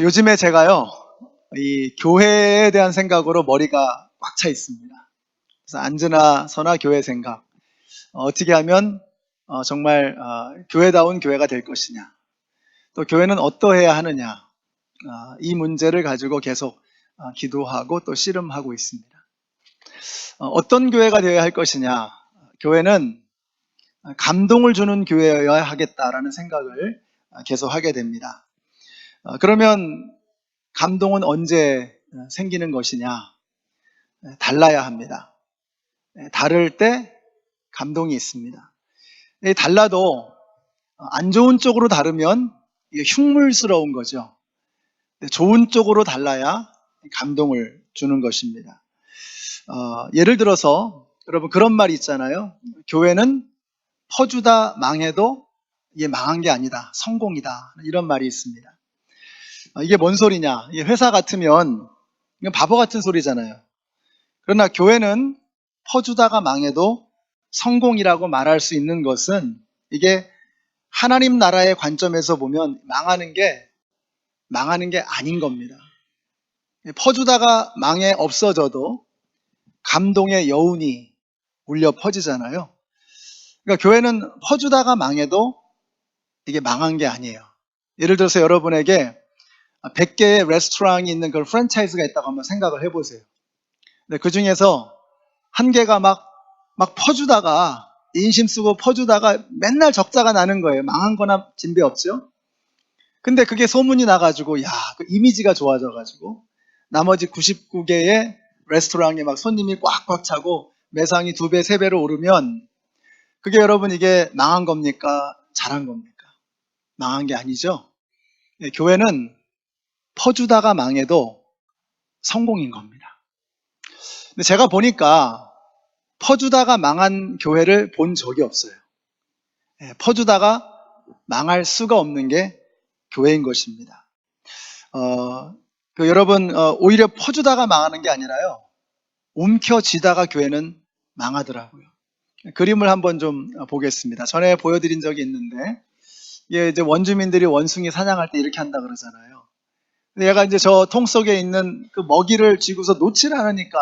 요즘에 제가요, 이 교회에 대한 생각으로 머리가 꽉 차 있습니다. 그래서 앉으나 서나 교회 생각. 어떻게 하면 정말 교회다운 교회가 될 것이냐. 또 교회는 어떠해야 하느냐. 이 문제를 가지고 계속 기도하고 또 씨름하고 있습니다. 어떤 교회가 되어야 할 것이냐. 교회는 감동을 주는 교회여야 하겠다라는 생각을 계속 하게 됩니다. 그러면 감동은 언제 생기는 것이냐? 달라야 합니다. 다를 때 감동이 있습니다. 달라도 안 좋은 쪽으로 다르면 이게 흉물스러운 거죠. 좋은 쪽으로 달라야 감동을 주는 것입니다. 예를 들어서 여러분 그런 말이 있잖아요. 교회는 퍼주다 망해도 이게 망한 게 아니다. 성공이다. 이런 말이 있습니다. 이게 뭔 소리냐? 이게 회사 같으면 이건 바보 같은 소리잖아요. 그러나 교회는 퍼주다가 망해도 성공이라고 말할 수 있는 것은 이게 하나님 나라의 관점에서 보면 망하는 게 아닌 겁니다. 퍼주다가 망해 없어져도 감동의 여운이 울려 퍼지잖아요. 그러니까 교회는 퍼주다가 망해도 이게 망한 게 아니에요. 예를 들어서 여러분에게 100개의 레스토랑이 있는 그런 프랜차이즈가 있다고 한번 생각을 해보세요. 근데 그 중에서 한 개가 막 퍼주다가 인심 쓰고 퍼주다가 맨날 적자가 나는 거예요. 망한 거나 진배 없죠. 근데 그게 소문이 나가지고 그 이미지가 좋아져가지고 나머지 99개의 레스토랑에 막 손님이 꽉꽉 차고 매상이 2배, 3배로 오르면 그게 여러분 이게 망한 겁니까? 잘한 겁니까? 망한 게 아니죠. 교회는 퍼주다가 망해도 성공인 겁니다. 근데 제가 보니까 퍼주다가 망한 교회를 본 적이 없어요. 퍼주다가 망할 수가 없는 게 교회인 것입니다. 여러분, 오히려 퍼주다가 망하는 게 아니라요. 움켜쥐다가 교회는 망하더라고요. 그림을 한번 좀 보겠습니다. 전에 보여드린 적이 있는데, 이게 이제 원주민들이 원숭이 사냥할 때 이렇게 한다 그러잖아요. 근데 얘가 이제 저 통 속에 있는 그 먹이를 쥐고서 놓질 않으니까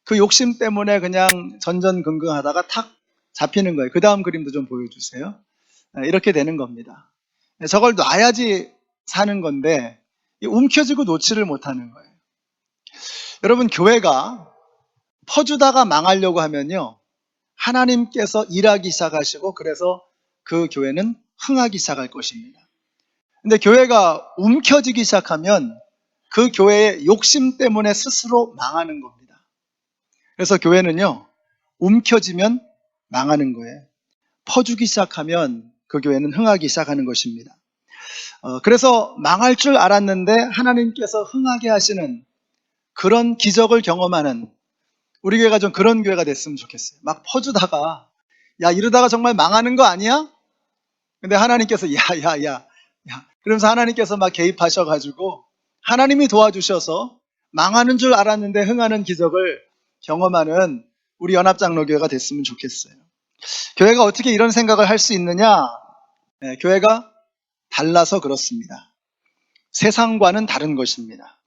그 욕심 때문에 그냥 전전긍긍하다가 탁 잡히는 거예요. 그 다음 그림도 좀 보여주세요. 이렇게 되는 겁니다. 저걸 놔야지 사는 건데 움켜쥐고 놓지를 못하는 거예요. 여러분 교회가 퍼주다가 망하려고 하면요. 하나님께서 일하기 시작하시고 그래서 그 교회는 흥하기 시작할 것입니다. 근데 교회가 움켜쥐기 시작하면 그 교회의 욕심 때문에 스스로 망하는 겁니다. 그래서 교회는요, 움켜쥐면 망하는 거예요. 퍼주기 시작하면 그 교회는 흥하기 시작하는 것입니다. 그래서 망할 줄 알았는데 하나님께서 흥하게 하시는 그런 기적을 경험하는 우리 교회가 좀 그런 교회가 됐으면 좋겠어요. 막 퍼주다가 이러다가 정말 망하는 거 아니야? 근데 하나님께서 그러면서 하나님께서 막 개입하셔가지고 하나님이 도와주셔서 망하는 줄 알았는데 흥하는 기적을 경험하는 우리 연합장로교회가 됐으면 좋겠어요. 교회가 어떻게 이런 생각을 할 수 있느냐? 교회가 달라서 그렇습니다. 세상과는 다른 것입니다.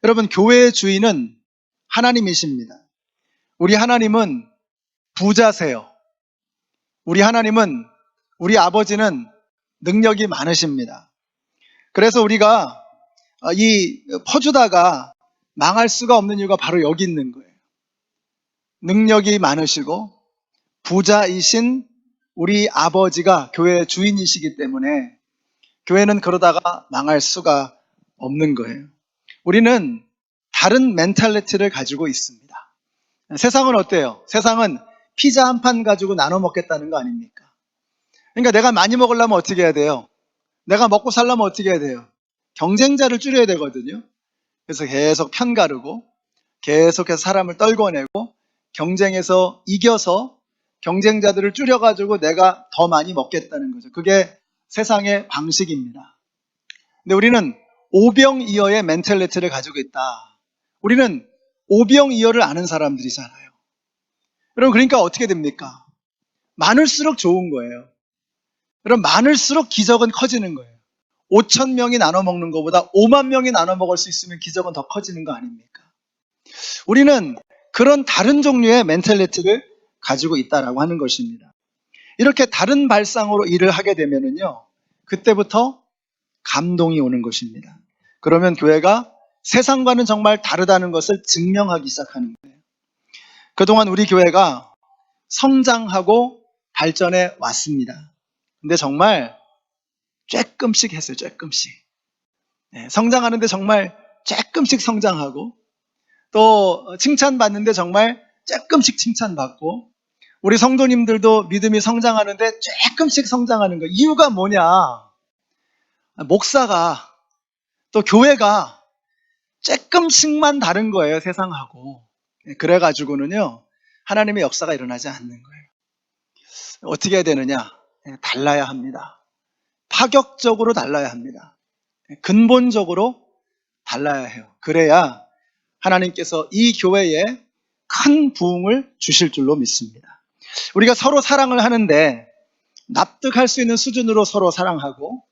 여러분, 교회의 주인은 하나님이십니다. 우리 하나님은 부자세요. 우리 하나님은, 우리 아버지는 능력이 많으십니다. 그래서 우리가 이 퍼주다가 망할 수가 없는 이유가 바로 여기 있는 거예요. 능력이 많으시고 부자이신 우리 아버지가 교회의 주인이시기 때문에 교회는 그러다가 망할 수가 없는 거예요. 우리는 다른 멘탈리티를 가지고 있습니다. 세상은 어때요? 세상은 피자 한 판 가지고 나눠 먹겠다는 거 아닙니까? 그러니까 내가 많이 먹으려면 어떻게 해야 돼요? 내가 먹고 살려면 어떻게 해야 돼요? 경쟁자를 줄여야 되거든요. 그래서 계속 편가르고 계속해서 사람을 떨궈내고 경쟁에서 이겨서 경쟁자들을 줄여가지고 내가 더 많이 먹겠다는 거죠. 그게 세상의 방식입니다. 근데 우리는 오병이어의 멘탈리티를 가지고 있다. 우리는 오병이어를 아는 사람들이잖아요. 여러분 그러니까 어떻게 됩니까? 많을수록 좋은 거예요. 여러분 많을수록 기적은 커지는 거예요. 5천 명이 나눠 먹는 것보다 5만 명이 나눠 먹을 수 있으면 기적은 더 커지는 거 아닙니까? 우리는 그런 다른 종류의 멘탈리티를 가지고 있다라고 하는 것입니다. 이렇게 다른 발상으로 일을 하게 되면은요, 그때부터 감동이 오는 것입니다. 그러면 교회가 세상과는 정말 다르다는 것을 증명하기 시작하는 거예요. 그동안 우리 교회가 성장하고 발전해 왔습니다. 근데 정말 조금씩 했어요. 조금씩. 성장하는데 정말 조금씩 성장하고, 또 칭찬받는데 정말 조금씩 칭찬받고, 우리 성도님들도 믿음이 성장하는데 조금씩 성장하는 거. 이유가 뭐냐? 목사가, 또 교회가 조금씩만 다른 거예요, 세상하고. 그래가지고는요, 하나님의 역사가 일어나지 않는 거예요. 어떻게 해야 되느냐? 달라야 합니다. 파격적으로 달라야 합니다. 근본적으로 달라야 해요. 그래야 하나님께서 이 교회에 큰 부흥을 주실 줄로 믿습니다. 우리가 서로 사랑을 하는데 납득할 수 있는 수준으로 서로 사랑하고,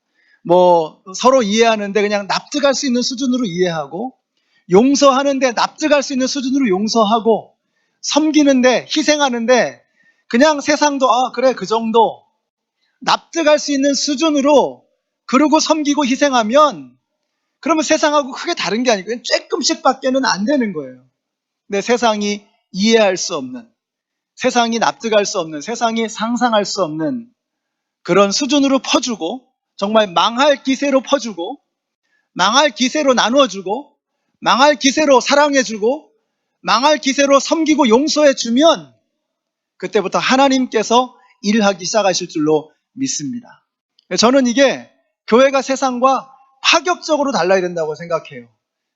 서로 이해하는데 그냥 납득할 수 있는 수준으로 이해하고, 용서하는데 납득할 수 있는 수준으로 용서하고, 섬기는데, 희생하는데 그냥 세상도 그래 그 정도 납득할 수 있는 수준으로 그러고 섬기고 희생하면, 그러면 세상하고 크게 다른 게 아니고 조금씩 밖에는 안 되는 거예요. 근데 세상이 이해할 수 없는, 세상이 납득할 수 없는, 세상이 상상할 수 없는 그런 수준으로 퍼주고, 정말 망할 기세로 퍼주고, 망할 기세로 나누어주고, 망할 기세로 사랑해주고, 망할 기세로 섬기고 용서해주면 그때부터 하나님께서 일하기 시작하실 줄로 믿습니다. 저는 이게 교회가 세상과 파격적으로 달라야 된다고 생각해요.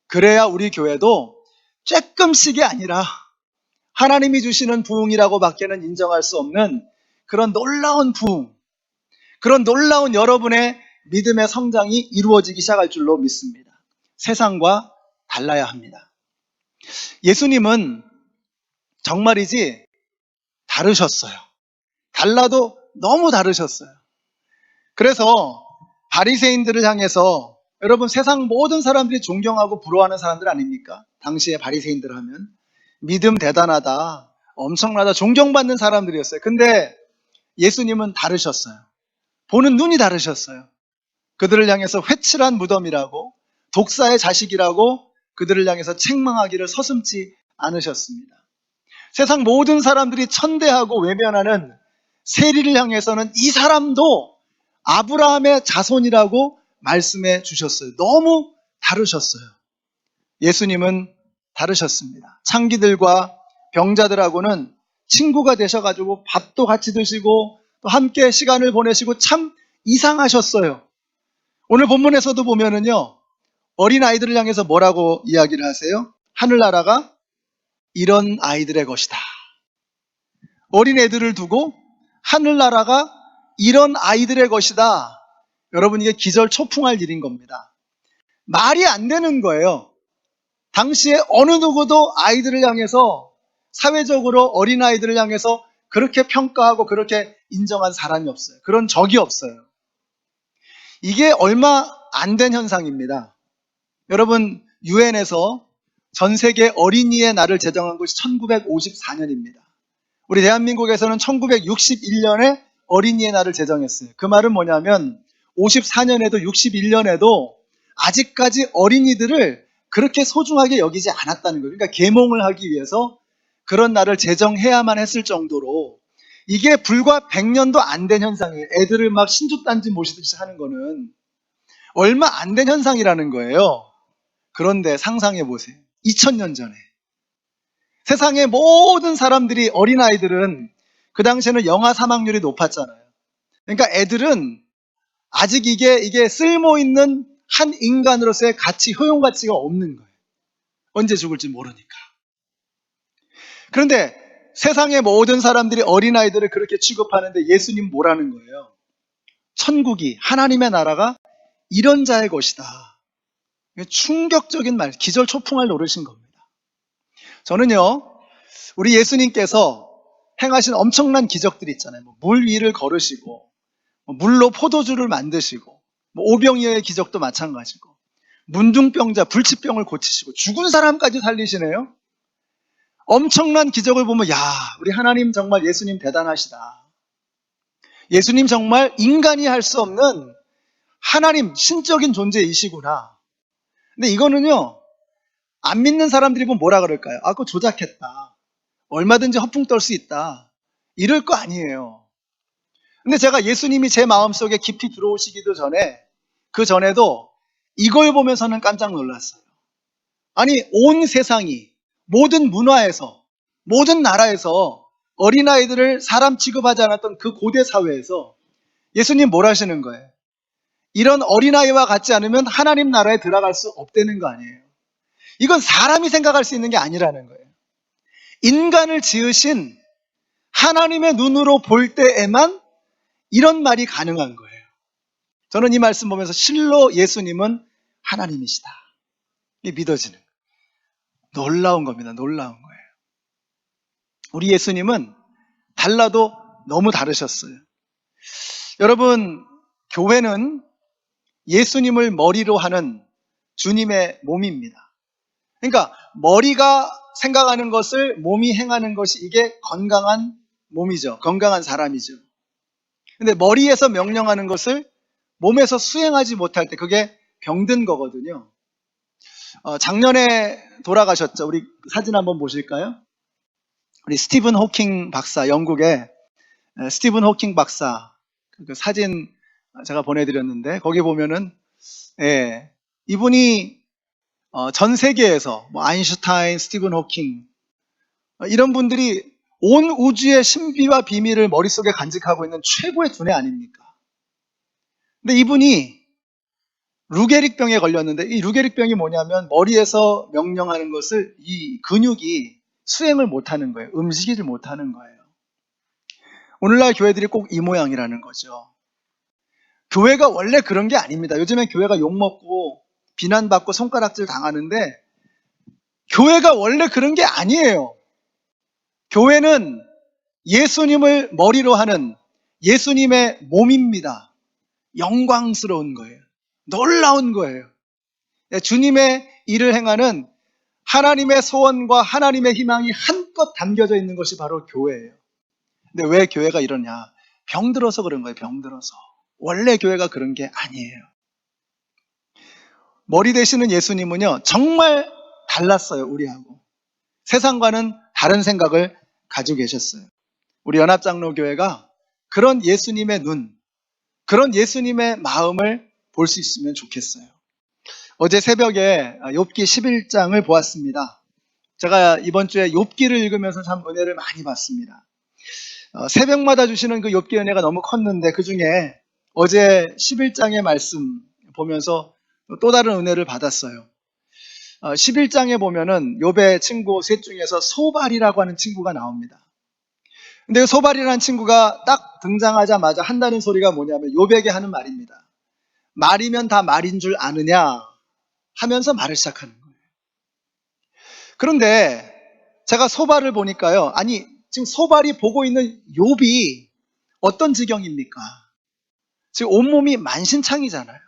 그래야 우리 교회도 조금씩이 아니라 하나님이 주시는 부흥이라고 밖에는 인정할 수 없는 그런 놀라운 부흥, 그런 놀라운 여러분의 믿음의 성장이 이루어지기 시작할 줄로 믿습니다. 세상과 달라야 합니다. 예수님은 정말이지 다르셨어요. 달라도 너무 다르셨어요. 그래서 바리새인들을 향해서, 여러분 세상 모든 사람들이 존경하고 부러워하는 사람들 아닙니까? 당시에 바리새인들 하면 믿음 대단하다, 엄청나다, 존경받는 사람들이었어요. 근데 예수님은 다르셨어요. 보는 눈이 다르셨어요. 그들을 향해서 회칠한 무덤이라고, 독사의 자식이라고 그들을 향해서 책망하기를 서슴지 않으셨습니다. 세상 모든 사람들이 천대하고 외면하는 세리를 향해서는 이 사람도 아브라함의 자손이라고 말씀해 주셨어요. 너무 다르셨어요. 예수님은 다르셨습니다. 창기들과 병자들하고는 친구가 되셔가지고 밥도 같이 드시고 또 함께 시간을 보내시고 참 이상하셨어요. 오늘 본문에서도 보면은요, 어린아이들을 향해서 뭐라고 이야기를 하세요? 하늘나라가 이런 아이들의 것이다. 어린애들을 두고 하늘나라가 이런 아이들의 것이다. 여러분, 이게 기절초풍할 일인 겁니다. 말이 안 되는 거예요. 당시에 어느 누구도 아이들을 향해서, 사회적으로 어린아이들을 향해서 그렇게 평가하고 그렇게 인정한 사람이 없어요. 그런 적이 없어요. 이게 얼마 안 된 현상입니다. 여러분, 유엔에서 전 세계 어린이의 날을 제정한 것이 1954년입니다. 우리 대한민국에서는 1961년에 어린이의 날을 제정했어요. 그 말은 뭐냐면 54년에도 61년에도 아직까지 어린이들을 그렇게 소중하게 여기지 않았다는 거예요. 그러니까 계몽을 하기 위해서 그런 날을 제정해야만 했을 정도로, 이게 불과 100년도 안 된 현상이에요. 애들을 막 신주단지 모시듯이 하는 거는 얼마 안 된 현상이라는 거예요. 그런데 상상해 보세요. 2000년 전에 세상의 모든 사람들이, 어린아이들은 그 당시에는 영아 사망률이 높았잖아요. 그러니까 애들은 아직 이게 쓸모있는 한 인간으로서의 가치, 효용 가치가 없는 거예요. 언제 죽을지 모르니까. 그런데 세상의 모든 사람들이 어린아이들을 그렇게 취급하는데 예수님 뭐라는 거예요? 천국이, 하나님의 나라가 이런 자의 것이다. 충격적인 말, 기절초풍할 노릇인 겁니다. 저는요, 우리 예수님께서 행하신 엄청난 기적들이 있잖아요. 물 위를 걸으시고, 물로 포도주를 만드시고, 뭐 오병이어의 기적도 마찬가지고, 문둥병자, 불치병을 고치시고, 죽은 사람까지 살리시네요. 엄청난 기적을 보면, 야, 우리 하나님 정말 예수님 대단하시다. 예수님 정말 인간이 할 수 없는 하나님, 신적인 존재이시구나. 근데 이거는요, 안 믿는 사람들이 보면 뭐라 그럴까요? 아, 그거 조작했다. 얼마든지 허풍 떨 수 있다. 이럴 거 아니에요. 근데 제가 예수님이 제 마음속에 깊이 들어오시기도 전에, 그 전에도 이걸 보면서는 깜짝 놀랐어요. 아니, 온 세상이, 모든 문화에서, 모든 나라에서 어린아이들을 사람 취급하지 않았던 그 고대 사회에서 예수님 뭘 하시는 거예요? 이런 어린아이와 같지 않으면 하나님 나라에 들어갈 수 없다는 거 아니에요. 이건 사람이 생각할 수 있는 게 아니라는 거예요. 인간을 지으신 하나님의 눈으로 볼 때에만 이런 말이 가능한 거예요. 저는 이 말씀 보면서 실로 예수님은 하나님이시다. 이게 믿어지는 거예요. 놀라운 겁니다. 놀라운 거예요. 우리 예수님은 달라도 너무 다르셨어요. 여러분, 교회는 예수님을 머리로 하는 주님의 몸입니다. 그러니까 머리가 생각하는 것을 몸이 행하는 것이 이게 건강한 몸이죠. 건강한 사람이죠. 근데 머리에서 명령하는 것을 몸에서 수행하지 못할 때 그게 병든 거거든요. 작년에 돌아가셨죠. 우리 사진 한번 보실까요? 우리 스티븐 호킹 박사, 영국의 스티븐 호킹 박사 그 사진 제가 보내드렸는데 거기 보면은 이분이 전 세계에서 뭐 아인슈타인, 스티븐 호킹 이런 분들이 온 우주의 신비와 비밀을 머릿속에 간직하고 있는 최고의 두뇌 아닙니까? 근데 이분이 루게릭병에 걸렸는데 이 루게릭병이 뭐냐면 머리에서 명령하는 것을 이 근육이 수행을 못하는 거예요. 움직이질 못하는 거예요. 오늘날 교회들이 꼭 이 모양이라는 거죠. 교회가 원래 그런 게 아닙니다. 요즘엔 교회가 욕먹고 비난받고 손가락질 당하는데 교회가 원래 그런 게 아니에요. 교회는 예수님을 머리로 하는 예수님의 몸입니다. 영광스러운 거예요. 놀라운 거예요. 주님의 일을 행하는 하나님의 소원과 하나님의 희망이 한껏 담겨져 있는 것이 바로 교회예요. 근데 왜 교회가 이러냐? 병들어서 그런 거예요. 병들어서. 원래 교회가 그런 게 아니에요. 머리 되시는 예수님은요, 정말 달랐어요, 우리하고. 세상과는 다른 생각을 가지고 계셨어요. 우리 연합장로교회가 그런 예수님의 눈, 그런 예수님의 마음을 볼 수 있으면 좋겠어요. 어제 새벽에 욥기 11장을 보았습니다. 제가 이번 주에 욥기를 읽으면서 참 은혜를 많이 받습니다. 새벽마다 주시는 그 욥기 은혜가 너무 컸는데 그 중에 어제 11장의 말씀 보면서 또 다른 은혜를 받았어요. 11장에 보면은 욥의 친구 셋 중에서 소발이라고 하는 친구가 나옵니다. 근데 그 소발이라는 친구가 딱 등장하자마자 한다는 소리가 뭐냐면 욥에게 하는 말입니다. 말이면 다 말인 줄 아느냐 하면서 말을 시작하는 거예요. 그런데 제가 소발을 보니까요. 아니 지금 소발이 보고 있는 욥이 어떤 지경입니까? 지금 온몸이 만신창이잖아요.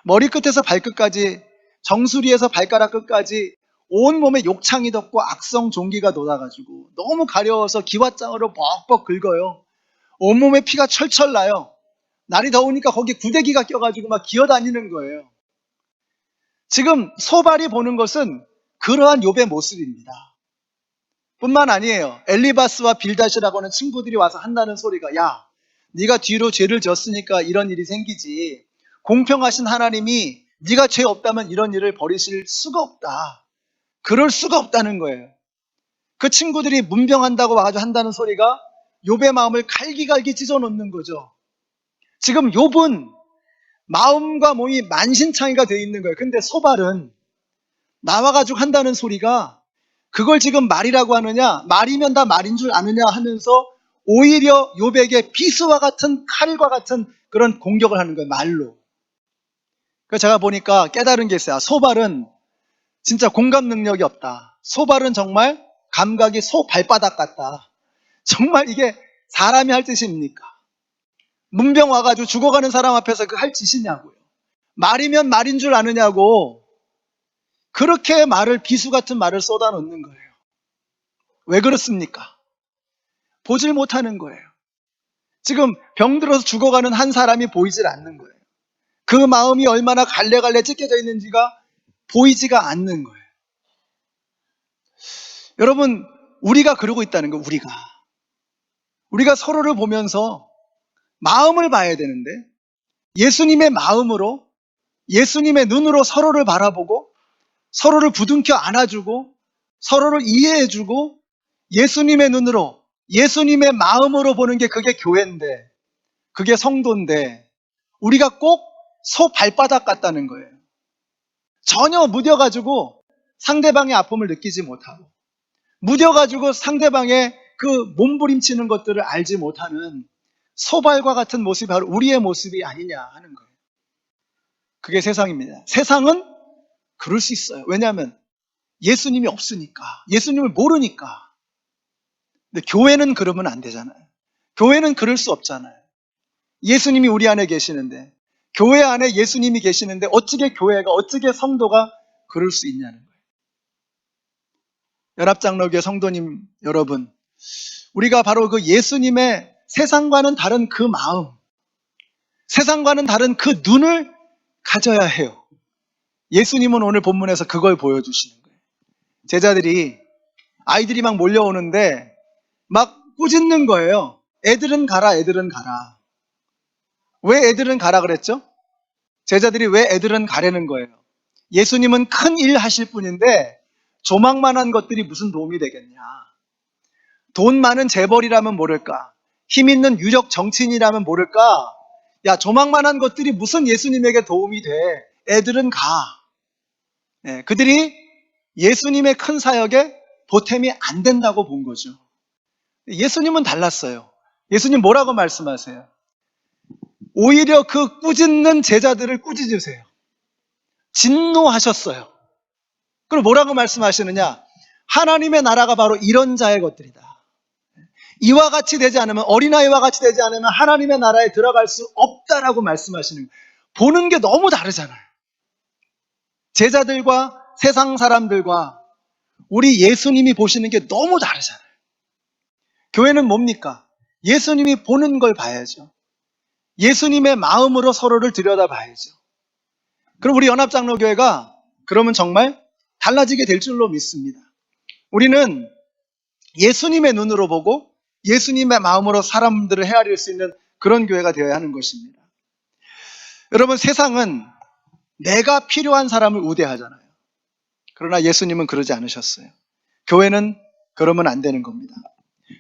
머리끝에서 발끝까지 정수리에서 발가락 끝까지 온몸에 욕창이 덮고 악성 종기가 돋아가지고 너무 가려워서 기왓장으로 벅벅 긁어요. 온몸에 피가 철철 나요. 날이 더우니까 거기 구데기가 껴가지고 막 기어다니는 거예요. 지금 소발이 보는 것은 그러한 욥의 모습입니다. 뿐만 아니에요. 엘리바스와 빌닷이라고 하는 친구들이 와서 한다는 소리가 야, 네가 뒤로 죄를 졌으니까 이런 일이 생기지. 공평하신 하나님이 네가 죄 없다면 이런 일을 벌이실 수가 없다. 그럴 수가 없다는 거예요. 그 친구들이 문병한다고 와가지고 한다는 소리가 욥의 마음을 갈기갈기 찢어놓는 거죠. 지금 욥은 마음과 몸이 만신창이가 되어 있는 거예요. 근데 소발은 나와가지고 한다는 소리가 그걸 지금 말이라고 하느냐, 말이면 다 말인 줄 아느냐 하면서 오히려 욥에게 비수와 같은 칼과 같은 그런 공격을 하는 거예요. 말로. 그래서 제가 보니까 깨달은 게 있어요. 소발은 진짜 공감 능력이 없다. 소발은 정말 감각이 소 발바닥 같다. 정말 이게 사람이 할 짓입니까? 문병 와가지고 죽어가는 사람 앞에서 그 할 짓이냐고요. 말이면 말인 줄 아느냐고 그렇게 비수 같은 말을 쏟아놓는 거예요. 왜 그렇습니까? 보질 못하는 거예요. 지금 병들어서 죽어가는 한 사람이 보이질 않는 거예요. 그 마음이 얼마나 갈래갈래 찢겨져 있는지가 보이지가 않는 거예요. 여러분, 우리가 그러고 있다는 거예요. 우리가 서로를 보면서 마음을 봐야 되는데 예수님의 마음으로, 예수님의 눈으로 서로를 바라보고 서로를 부둥켜 안아주고 서로를 이해해주고 예수님의 눈으로, 예수님의 마음으로 보는 게 그게 교회인데, 그게 성도인데 우리가 꼭 소 발바닥 같다는 거예요. 전혀 무뎌가지고 상대방의 아픔을 느끼지 못하고 무뎌가지고 상대방의 그 몸부림치는 것들을 알지 못하는 소발과 같은 모습이 바로 우리의 모습이 아니냐 하는 거예요. 그게 세상입니다. 세상은 그럴 수 있어요. 왜냐하면 예수님이 없으니까, 예수님을 모르니까. 근데 교회는 그러면 안 되잖아요. 교회는 그럴 수 없잖아요. 예수님이 우리 안에 계시는데, 교회 안에 예수님이 계시는데 어떻게 교회가, 어떻게 성도가 그럴 수 있냐는 거예요. 연합장로교회 성도님 여러분, 우리가 바로 그 예수님의 세상과는 다른 그 마음, 세상과는 다른 그 눈을 가져야 해요. 예수님은 오늘 본문에서 그걸 보여주시는 거예요. 제자들이, 아이들이 막 몰려오는데 막 꾸짖는 거예요. 애들은 가라, 애들은 가라. 왜 애들은 가라 그랬죠? 제자들이 왜 애들은 가라는 거예요? 예수님은 큰 일 하실 분인데 조망만한 것들이 무슨 도움이 되겠냐? 돈 많은 재벌이라면 모를까? 힘 있는 유력 정치인이라면 모를까? 야, 조망만한 것들이 무슨 예수님에게 도움이 돼? 애들은 가. 네, 그들이 예수님의 큰 사역에 보탬이 안 된다고 본 거죠. 예수님은 달랐어요. 예수님 뭐라고 말씀하세요? 오히려 그 꾸짖는 제자들을 꾸짖으세요. 진노하셨어요. 그럼 뭐라고 말씀하시느냐? 하나님의 나라가 바로 이런 자의 것들이다. 이와 같이 되지 않으면, 어린아이와 같이 되지 않으면 하나님의 나라에 들어갈 수 없다라고 말씀하시는 거예요. 보는 게 너무 다르잖아요. 제자들과 세상 사람들과 우리 예수님이 보시는 게 너무 다르잖아요. 교회는 뭡니까? 예수님이 보는 걸 봐야죠. 예수님의 마음으로 서로를 들여다봐야죠. 그럼 우리 연합장로교회가 그러면 정말 달라지게 될 줄로 믿습니다. 우리는 예수님의 눈으로 보고 예수님의 마음으로 사람들을 헤아릴 수 있는 그런 교회가 되어야 하는 것입니다. 여러분, 세상은 내가 필요한 사람을 우대하잖아요. 그러나 예수님은 그러지 않으셨어요. 교회는 그러면 안 되는 겁니다.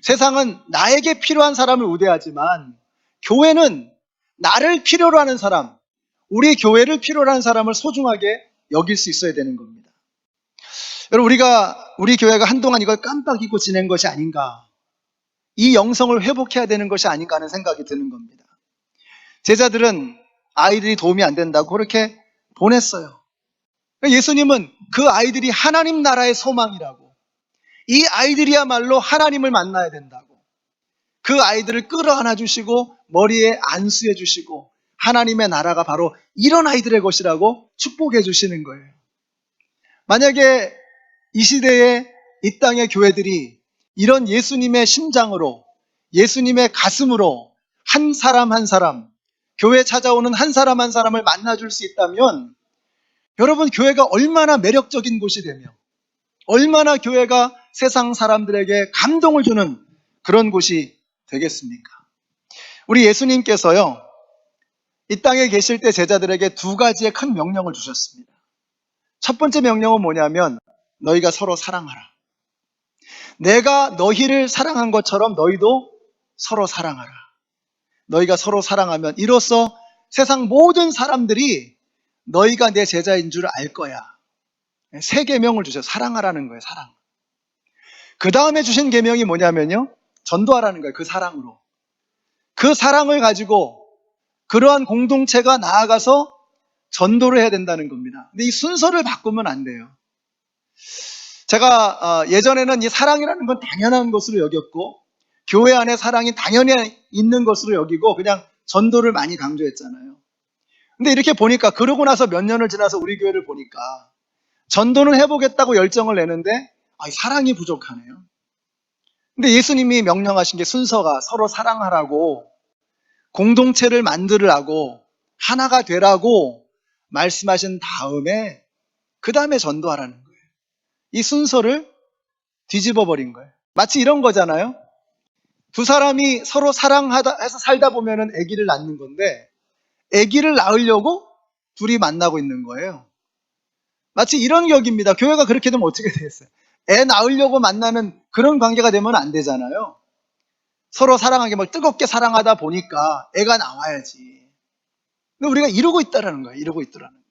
세상은 나에게 필요한 사람을 우대하지만 교회는 나를 필요로 하는 사람, 우리 교회를 필요로 하는 사람을 소중하게 여길 수 있어야 되는 겁니다. 여러분, 우리 교회가 한동안 이걸 깜빡 잊고 지낸 것이 아닌가, 이 영성을 회복해야 되는 것이 아닌가 하는 생각이 드는 겁니다. 제자들은 아이들이 도움이 안 된다고 그렇게 보냈어요. 예수님은 그 아이들이 하나님 나라의 소망이라고, 이 아이들이야말로 하나님을 만나야 된다고, 그 아이들을 끌어안아 주시고 머리에 안수해 주시고 하나님의 나라가 바로 이런 아이들의 것이라고 축복해 주시는 거예요. 만약에 이 시대에 이 땅의 교회들이 이런 예수님의 심장으로, 예수님의 가슴으로 한 사람 한 사람, 교회 찾아오는 한 사람 한 사람을 만나줄 수 있다면 여러분, 교회가 얼마나 매력적인 곳이 되며 얼마나 교회가 세상 사람들에게 감동을 주는 그런 곳이 되겠습니까? 우리 예수님께서요, 이 땅에 계실 때 제자들에게 두 가지의 큰 명령을 주셨습니다. 첫 번째 명령은 뭐냐면 너희가 서로 사랑하라. 내가 너희를 사랑한 것처럼 너희도 서로 사랑하라. 너희가 서로 사랑하면 이로써 세상 모든 사람들이 너희가 내 제자인 줄 알 거야. 세 계명을 주셔서 사랑하라는 거예요. 사랑. 그 다음에 주신 계명이 뭐냐면요, 전도하라는 거예요. 그 사랑으로. 그 사랑을 가지고 그러한 공동체가 나아가서 전도를 해야 된다는 겁니다. 근데 이 순서를 바꾸면 안 돼요. 제가 예전에는 이 사랑이라는 건 당연한 것으로 여겼고 교회 안에 사랑이 당연히 있는 것으로 여기고 그냥 전도를 많이 강조했잖아요. 근데 이렇게 보니까 그러고 나서 몇 년을 지나서 우리 교회를 보니까 전도는 해보겠다고 열정을 내는데 사랑이 부족하네요. 근데 예수님이 명령하신 게 순서가 서로 사랑하라고, 공동체를 만들으라고, 하나가 되라고 말씀하신 다음에 그 다음에 전도하라는 거예요. 이 순서를 뒤집어 버린 거예요. 마치 이런 거잖아요. 두 사람이 서로 사랑하다 해서 살다 보면은 아기를 낳는 건데, 아기를 낳으려고 둘이 만나고 있는 거예요. 마치 이런 격입니다. 교회가 그렇게 되면 어떻게 되겠어요? 애 낳으려고 만나는 그런 관계가 되면 안 되잖아요. 서로 사랑하게 막 뜨겁게 사랑하다 보니까 애가 나와야지. 근데 우리가 이러고 있다라는 거예요. 이러고 있더라는 거예요.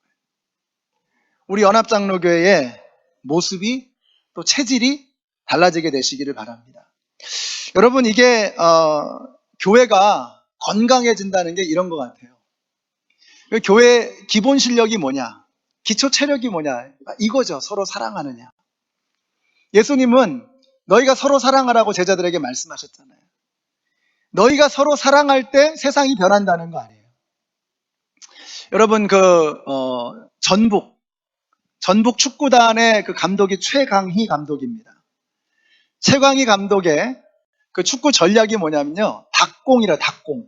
우리 연합장로교회의 모습이 또 체질이 달라지게 되시기를 바랍니다. 여러분, 이게 교회가 건강해진다는 게 이런 것 같아요. 교회 기본 실력이 뭐냐? 기초 체력이 뭐냐? 이거죠. 서로 사랑하느냐. 예수님은 너희가 서로 사랑하라고 제자들에게 말씀하셨잖아요. 너희가 서로 사랑할 때 세상이 변한다는 거 아니에요. 여러분, 전북 축구단의 그 감독이 최강희 감독입니다. 최강희 감독의 그 축구 전략이 뭐냐면요. 닭공이라, 닭공.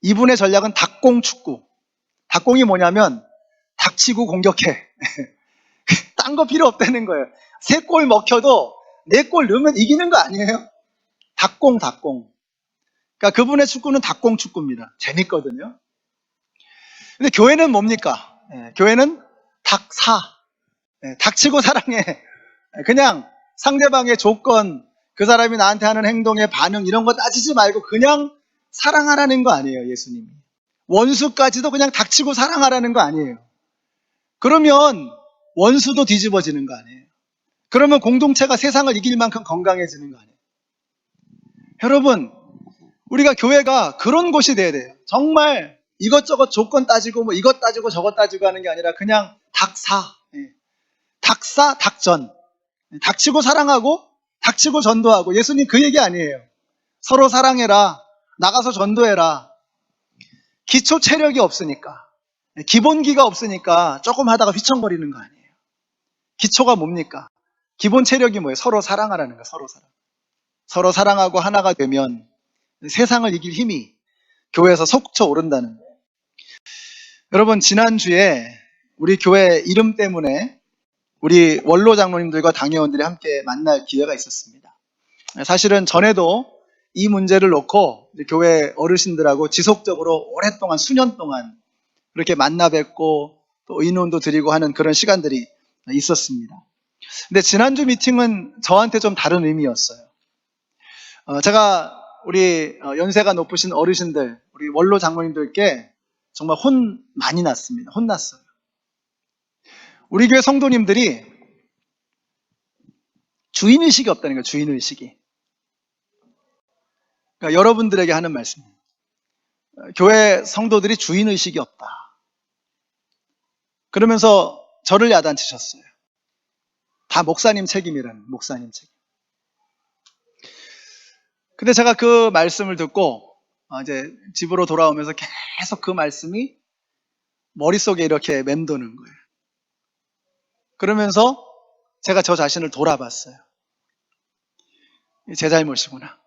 이분의 전략은 닭공 축구. 닭공이 뭐냐면 닥치고 공격해. 딴 거 필요 없다는 거예요. 3골 먹혀도 4골 넣으면 이기는 거 아니에요? 닭공. 그러니까 그분의 축구는 닭공 축구입니다. 재밌거든요. 근데 교회는 뭡니까? 교회는 닭사. 닥치고 사랑해. 그냥 상대방의 조건, 그 사람이 나한테 하는 행동의 반응 이런 거 따지지 말고 그냥 사랑하라는 거 아니에요, 예수님이. 원수까지도 그냥 닥치고 사랑하라는 거 아니에요. 그러면 원수도 뒤집어지는 거 아니에요. 그러면 공동체가 세상을 이길 만큼 건강해지는 거 아니에요. 여러분, 우리가 교회가 그런 곳이 돼야 돼요. 정말 이것저것 조건 따지고 뭐 이것 따지고 저것 따지고 하는 게 아니라 그냥 닭사, 닭전. 닥치고 사랑하고 닥치고 전도하고. 예수님 그 얘기 아니에요. 서로 사랑해라. 나가서 전도해라. 기초 체력이 없으니까, 기본기가 없으니까 조금 하다가 휘청거리는 거 아니에요. 기초가 뭡니까? 기본 체력이 뭐예요? 서로 사랑하라는 거예요. 서로 사랑하고 하나가 되면 세상을 이길 힘이 교회에서 솟구쳐 오른다는 거예요. 여러분, 지난주에 우리 교회 이름 때문에 우리 원로 장로님들과 당회원들이 함께 만날 기회가 있었습니다. 사실은 전에도 이 문제를 놓고 교회 어르신들하고 지속적으로 오랫동안 수년 동안 그렇게 만나 뵙고 또 의논도 드리고 하는 그런 시간들이 있었습니다. 근데 지난주 미팅은 저한테 좀 다른 의미였어요. 제가 우리 연세가 높으신 어르신들, 우리 원로 장로님들께 정말 많이 났습니다. 혼났어요. 우리 교회 성도님들이 주인의식이 없다는 거예요. 주인의식이. 그러니까 여러분들에게 하는 말씀입니다. 교회 성도들이 주인의식이 없다. 그러면서 저를 야단치셨어요. 다 목사님 책임이라는, 목사님 책임. 근데 제가 그 말씀을 듣고 이제 집으로 돌아오면서 계속 그 말씀이 머릿속에 이렇게 맴도는 거예요. 그러면서 제가 저 자신을 돌아봤어요. 제 잘못이구나.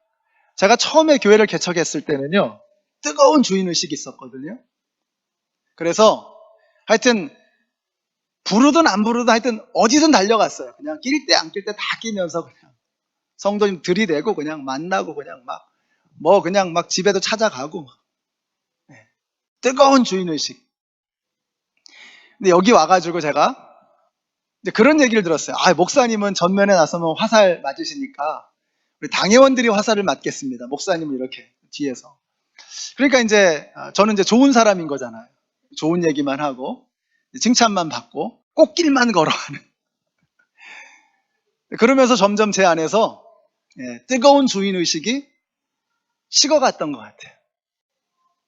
제가 처음에 교회를 개척했을 때는요, 뜨거운 주인의식이 있었거든요. 그래서 하여튼 부르든 안 부르든 하여튼 어디든 달려갔어요. 그냥 낄 때 안 낄 때 다 끼면서 그냥 성도님 들이대고 그냥 만나고 그냥 막 집에도 찾아가고. 네. 뜨거운 주인의식. 근데 여기 와가지고 제가 이제 그런 얘기를 들었어요. 목사님은 전면에 나서면 화살 맞으시니까 우리 당회원들이 화살을 맞겠습니다. 목사님은 이렇게 뒤에서. 그러니까 이제 저는 이제 좋은 사람인 거잖아요. 좋은 얘기만 하고 칭찬만 받고 꽃길만 걸어가는. 그러면서 점점 제 안에서 뜨거운 주인의식이 식어갔던 것 같아요.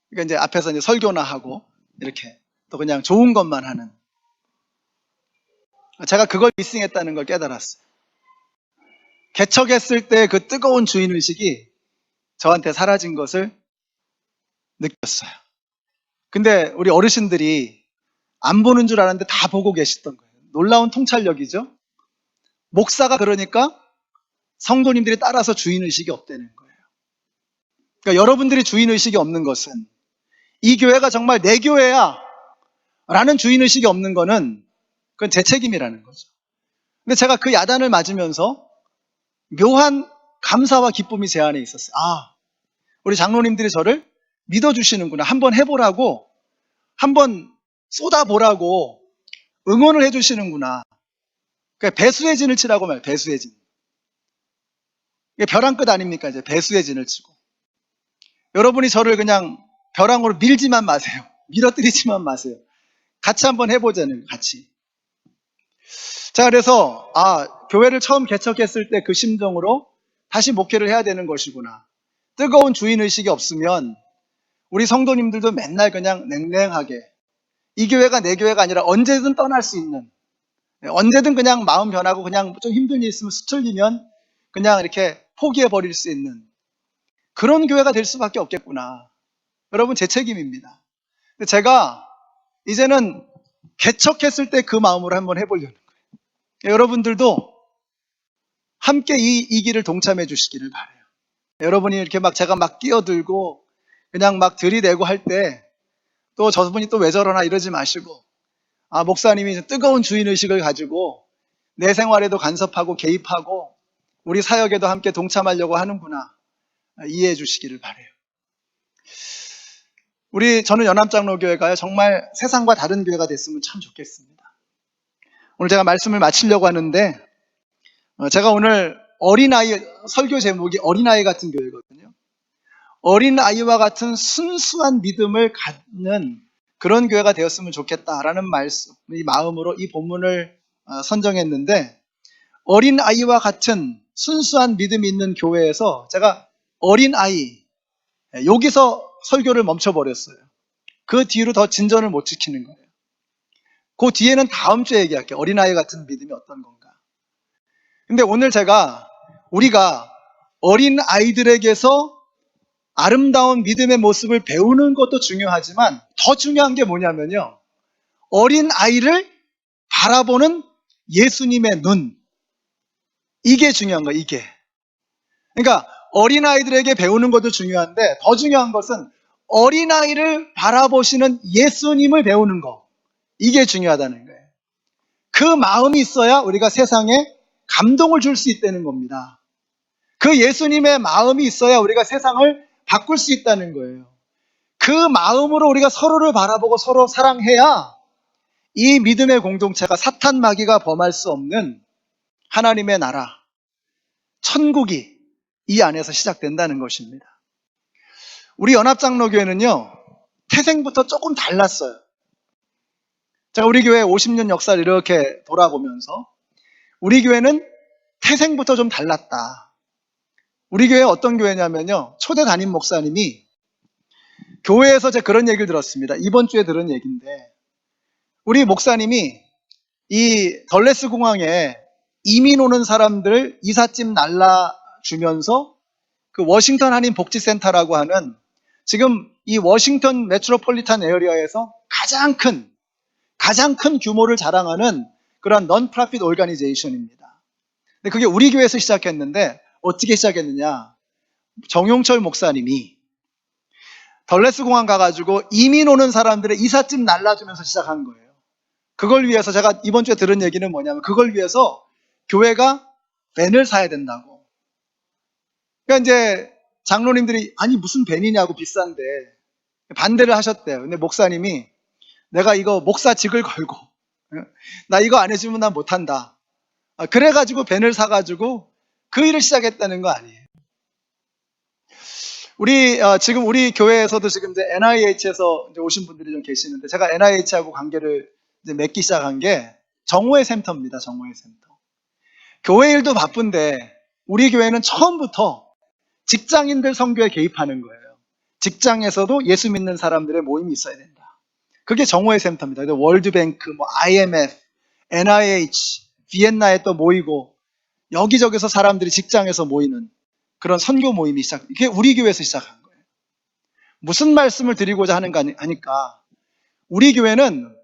그러니까 이제 앞에서 이제 설교나 하고 이렇게 또 그냥 좋은 것만 하는. 제가 그걸 미싱했다는 걸 깨달았어요. 개척했을 때 그 뜨거운 주인의식이 저한테 사라진 것을 느꼈어요. 근데 우리 어르신들이 안 보는 줄 알았는데 다 보고 계셨던 거예요. 놀라운 통찰력이죠. 목사가 그러니까 성도님들이 따라서 주인의식이 없다는 거예요. 그러니까 여러분들이 주인의식이 없는 것은 이 교회가 정말 내 교회야 라는 주인의식이 없는 거는 그건 제 책임이라는 거죠. 근데 제가 그 야단을 맞으면서 묘한 감사와 기쁨이 제 안에 있었어요. 아, 우리 장로님들이 저를 믿어주시는구나. 한번 해보라고, 한번 쏟아보라고 응원을 해주시는구나. 그러니까 배수의 진을 치라고 말해요. 배수의 진. 이게 벼랑 끝 아닙니까? 이제 배수의 진을 치고. 여러분이 저를 그냥 벼랑으로 밀지만 마세요. 밀어뜨리지만 마세요. 같이 한번 해보자는 거예요. 같이. 자, 그래서 교회를 처음 개척했을 때 그 심정으로 다시 목회를 해야 되는 것이구나. 뜨거운 주인의식이 없으면 우리 성도님들도 맨날 그냥 냉랭하게 이 교회가 내 교회가 아니라 언제든 떠날 수 있는, 언제든 그냥 마음 변하고 그냥 좀 힘든 일 있으면 수틀리면 그냥 이렇게 포기해 버릴 수 있는 그런 교회가 될 수밖에 없겠구나. 여러분, 제 책임입니다. 근데 제가 이제는 개척했을 때 그 마음으로 한번 해보려는 거예요. 여러분들도 함께 이 길을 동참해 주시기를 바라요. 여러분이 이렇게 제가 막 끼어들고 그냥 막 들이대고 할 때 또 저분이 또 왜 저러나 이러지 마시고, 목사님이 뜨거운 주인의식을 가지고 내 생활에도 간섭하고 개입하고 우리 사역에도 함께 동참하려고 하는구나. 이해해 주시기를 바라요. 저는 연합장로교회가요, 정말 세상과 다른 교회가 됐으면 참 좋겠습니다. 오늘 제가 말씀을 마치려고 하는데, 제가 오늘 설교 제목이 어린아이 같은 교회거든요. 어린아이와 같은 순수한 믿음을 갖는 그런 교회가 되었으면 좋겠다라는 이 마음으로 이 본문을 선정했는데, 어린아이와 같은 순수한 믿음이 있는 교회에서 제가 어린아이, 여기서 설교를 멈춰버렸어요. 그 뒤로 더 진전을 못 지키는 거예요. 그 뒤에는 다음 주에 얘기할게요. 어린아이 같은 믿음이 어떤 건가. 근데 오늘 우리가 어린아이들에게서 아름다운 믿음의 모습을 배우는 것도 중요하지만 더 중요한 게 뭐냐면요, 어린아이를 바라보는 예수님의 눈, 이게 중요한 거예요. 이게. 그러니까 어린아이들에게 배우는 것도 중요한데 더 중요한 것은 어린아이를 바라보시는 예수님을 배우는 거, 이게 중요하다는 거예요. 그 마음이 있어야 우리가 세상에 감동을 줄 수 있다는 겁니다. 그 예수님의 마음이 있어야 우리가 세상을 바꿀 수 있다는 거예요. 그 마음으로 우리가 서로를 바라보고 서로 사랑해야 이 믿음의 공동체가 사탄 마귀가 범할 수 없는 하나님의 나라, 천국이 이 안에서 시작된다는 것입니다. 우리 연합장로교회는요, 태생부터 조금 달랐어요. 제가 우리 교회 50년 역사를 이렇게 돌아보면서 우리 교회는 태생부터 좀 달랐다. 우리 교회 어떤 교회냐면요, 초대 담임 목사님이 교회에서 제가 그런 얘기를 들었습니다. 이번 주에 들은 얘기인데, 우리 목사님이 이 덜레스 공항에 이민 오는 사람들 이삿짐 날라주면서 그 워싱턴 한인 복지센터라고 하는, 지금 이 워싱턴 메트로폴리탄 에어리어에서 가장 큰 규모를 자랑하는 그런 non-profit organization입니다. 근데 그게 우리 교회에서 시작했는데 어떻게 시작했느냐? 정용철 목사님이 덜레스 공항 가가지고 이민 오는 사람들의 이삿짐 날라주면서 시작한 거예요. 그걸 위해서 제가 이번 주에 들은 얘기는 뭐냐면, 그걸 위해서 교회가 밴을 사야 된다고. 그러니까 이제 장로님들이 아니 무슨 밴이냐고, 비싼데, 반대를 하셨대요. 근데 목사님이 내가 이거 목사직을 걸고 나 이거 안 해주면 난 못한다. 그래가지고 밴을 사가지고 그 일을 시작했다는 거 아니에요. 지금 우리 교회에서도 지금 이제 NIH에서 이제 오신 분들이 좀 계시는데, 제가 NIH하고 관계를 이제 맺기 시작한 게 정오의 센터입니다. 정오의 센터. 교회 일도 바쁜데 우리 교회는 처음부터 직장인들 선교에 개입하는 거예요. 직장에서도 예수 믿는 사람들의 모임이 있어야 된다. 그게 정오의 센터입니다. 월드뱅크, IMF, NIH, 비엔나에 또 모이고 여기저기서 사람들이 직장에서 모이는 그런 선교 모임이 이게 우리 교회에서 시작한 거예요. 무슨 말씀을 드리고자 하는가 하니까 우리 교회는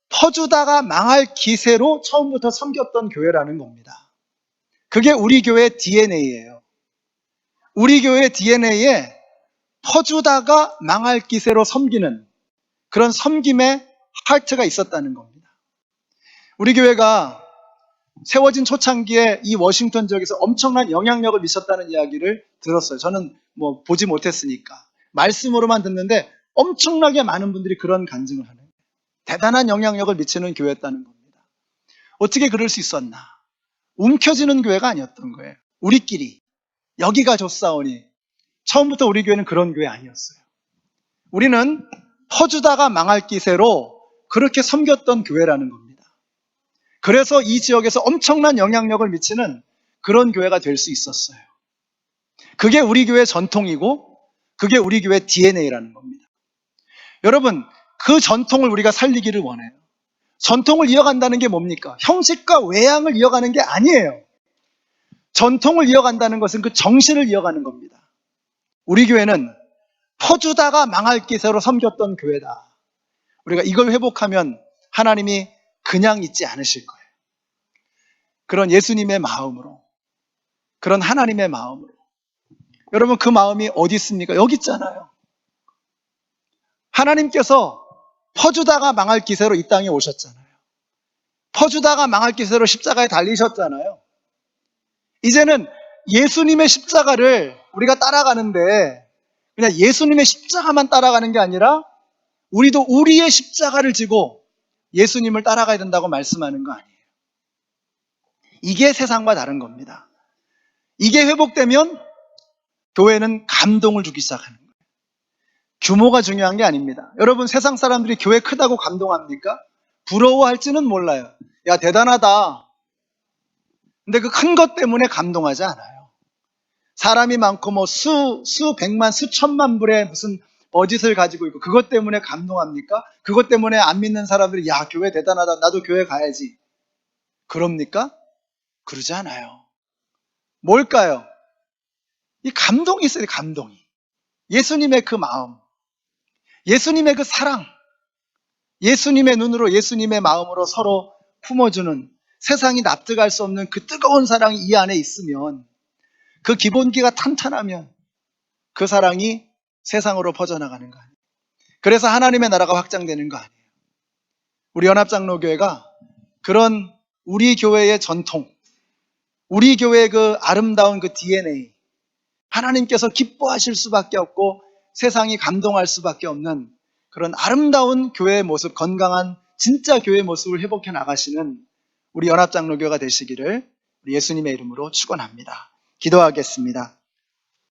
퍼주다가 망할 기세로 처음부터 섬겼던 교회라는 겁니다. 그게 우리 교회의 DNA예요. 우리 교회의 DNA에 퍼주다가 망할 기세로 섬기는 그런 섬김의 하트가 있었다는 겁니다. 우리 교회가 세워진 초창기에 이 워싱턴 지역에서 엄청난 영향력을 미쳤다는 이야기를 들었어요. 저는 뭐 보지 못했으니까. 말씀으로만 듣는데 엄청나게 많은 분들이 그런 간증을 하는 대단한 영향력을 미치는 교회였다는 겁니다. 어떻게 그럴 수 있었나? 움켜쥐는 교회가 아니었던 거예요. 우리끼리 여기가 좋사오니. 처음부터 우리 교회는 그런 교회 아니었어요. 우리는 퍼주다가 망할 기세로 그렇게 섬겼던 교회라는 겁니다. 그래서 이 지역에서 엄청난 영향력을 미치는 그런 교회가 될 수 있었어요. 그게 우리 교회의 전통이고 그게 우리 교회의 DNA라는 겁니다. 여러분, 그 전통을 우리가 살리기를 원해요. 전통을 이어간다는 게 뭡니까? 형식과 외양을 이어가는 게 아니에요. 전통을 이어간다는 것은 그 정신을 이어가는 겁니다. 우리 교회는 퍼주다가 망할 기세로 섬겼던 교회다. 우리가 이걸 회복하면 하나님이 그냥 있지 않으실 거예요. 그런 예수님의 마음으로, 그런 하나님의 마음으로. 여러분, 그 마음이 어디 있습니까? 여기 있잖아요. 하나님께서 퍼주다가 망할 기세로 이 땅에 오셨잖아요. 퍼주다가 망할 기세로 십자가에 달리셨잖아요. 이제는 예수님의 십자가를 우리가 따라가는데 그냥 예수님의 십자가만 따라가는 게 아니라 우리도 우리의 십자가를 지고 예수님을 따라가야 된다고 말씀하는 거 아니에요. 이게 세상과 다른 겁니다. 이게 회복되면 교회는 감동을 주기 시작하는 거예요. 규모가 중요한 게 아닙니다. 여러분, 세상 사람들이 교회 크다고 감동합니까? 부러워할지는 몰라요. 야, 대단하다. 근데 그 큰 것 때문에 감동하지 않아요. 사람이 많고 뭐 수백만, 수천만 불의 무슨 버짓을 가지고 있고 그것 때문에 감동합니까? 그것 때문에 안 믿는 사람들이 야, 교회 대단하다. 나도 교회 가야지. 그럽니까? 그러지 않아요. 뭘까요? 이 감동이 있어요. 감동이. 예수님의 그 마음, 예수님의 그 사랑, 예수님의 눈으로 예수님의 마음으로 서로 품어주는 세상이 납득할 수 없는 그 뜨거운 사랑이 이 안에 있으면, 그 기본기가 탄탄하면 그 사랑이 세상으로 퍼져나가는 거 아니에요. 그래서 하나님의 나라가 확장되는 거 아니에요. 우리 연합장로교회가 그런 우리 교회의 전통, 우리 교회의 그 아름다운 그 DNA, 하나님께서 기뻐하실 수밖에 없고 세상이 감동할 수밖에 없는 그런 아름다운 교회의 모습, 건강한 진짜 교회의 모습을 회복해 나가시는 우리 연합장로교회가 되시기를 예수님의 이름으로 축원합니다. 기도하겠습니다.